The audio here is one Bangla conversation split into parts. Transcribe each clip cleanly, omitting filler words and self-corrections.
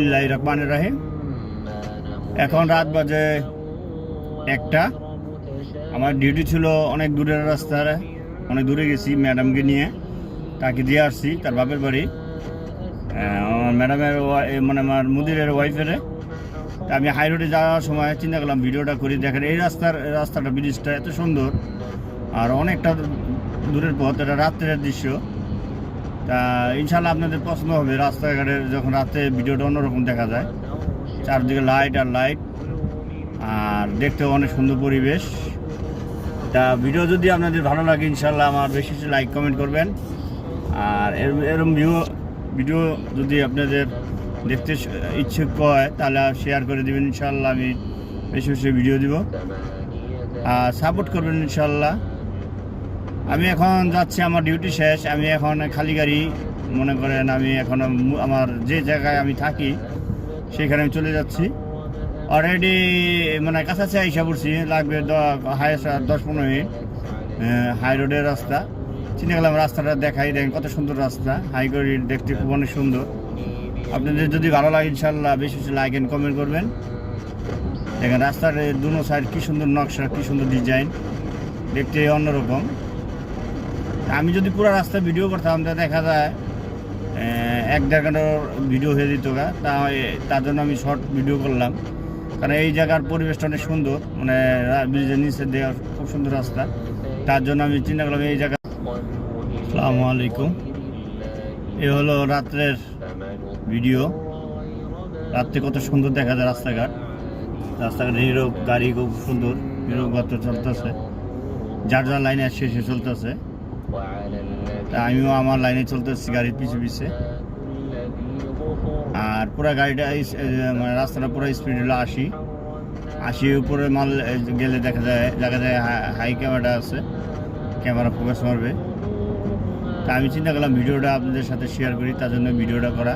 বিসমিল্লাহির রহমানির রহিম। এখন রাত বাজে 1টা। আমার ডিউটি ছিল অনেক দূরের রাস্তায়, অনেক দূরে গেছি ম্যাডামকে নিয়ে, তাকে দিয়ে আসছি তার বাপের বাড়ি। আমার ম্যাডামের মানে আমার মুদিরের ওয়াইফের। তা আমি হাই রোডে যাওয়ার সময় চিন্তা করলাম ভিডিওটা করি। দেখেন এই রাস্তাটা ব্রিজটা এত সুন্দর, আর অনেকটা দূরের পথ, এটা রাত্রের দৃশ্য। তা ইনশাল্লাহ আপনাদের পছন্দ হবে। রাস্তাঘাটের যখন রাতে ভিডিওটা অন্যরকম দেখা যায়, চারদিকে লাইট আর লাইট, আর দেখতেও অনেক সুন্দর পরিবেশ। তা ভিডিও যদি আপনাদের ভালো লাগে ইনশাল্লাহ আমার বেশি বেশি লাইক কমেন্ট করবেন। আর এরকম ভিডিও যদি আপনাদের দেখতে ইচ্ছুক হয় তাহলে শেয়ার করে দেবেন ইনশাল্লাহ। আমি বেশি বেশি ভিডিও দিব, আর সাপোর্ট করবেন ইনশাল্লাহ। আমি এখন যাচ্ছি, আমার ডিউটি শেষ। আমি এখন খালি গাড়ি, মনে করেন আমি এখন আমার যে জায়গায় আমি থাকি সেখানে আমি চলে যাচ্ছি। অলরেডি মানে কাছাকাছি আইসা পড়ছি, লাগবে হাইস্ট 10-15 মিনিট। হাই রোডের রাস্তা, চিন্তা করলাম রাস্তাটা দেখাই। দেখেন কত সুন্দর রাস্তা, হাই করে দেখতে খুব অনেক সুন্দর। আপনাদের যদি ভালো লাগে ইনশাল্লাহ বেশি বেশি লাইক অ্যান্ড কমেন্ট করবেন। দেখেন রাস্তার দুনো সাইড কী সুন্দর নকশা, কী সুন্দর ডিজাইন, দেখতে অন্যরকম। আমি যদি পুরো রাস্তা ভিডিও করতাম তা দেখা যায় 1-1.5 ঘন্টার ভিডিও হয়ে যেত। তার জন্য আমি শর্ট ভিডিও করলাম, কারণ এই জায়গার পরিবেশটা অনেক সুন্দর, মানে ব্রিজের নিচে দেওয়ার খুব সুন্দর রাস্তা। তার জন্য আমি চিন্তা করলাম এই জায়গা। আসসালামু আলাইকুম। এ হলো রাত্রের ভিডিও। রাত্রে কত সুন্দর দেখা যায় রাস্তাঘাট। হিরো গাড়ি খুব সুন্দর, হিরো গত চলতেছে, যার যার লাইনে শেষে চলতেছে। তা আমিও আমার লাইনে চলতেছি গাড়ির পিছু পিছে। আর পুরো গাড়িটা মানে রাস্তাটা পুরো স্পিড হলো 80 উপরে মাল গেলে দেখা যায় হাই ক্যামেরা আছে, ক্যামেরা ফোকাস মারবে। তা আমি চিন্তা করলাম ভিডিওটা আপনাদের সাথে শেয়ার করি, তার জন্য ভিডিওটা করা।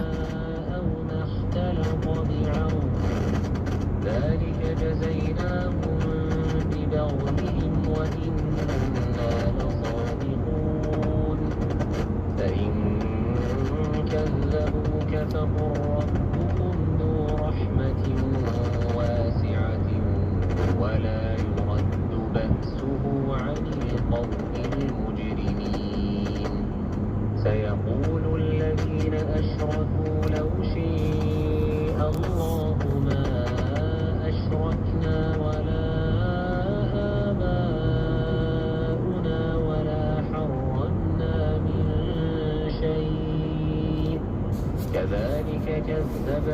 فقل ربكم ذو رحمة واسعة ولا يرد بأسه عن القوم المجرمين سيقول الذين أشركوا لو شاء الله ما أشركنا ولا آباؤنا ولا حرمنا من شيء كذلك كذب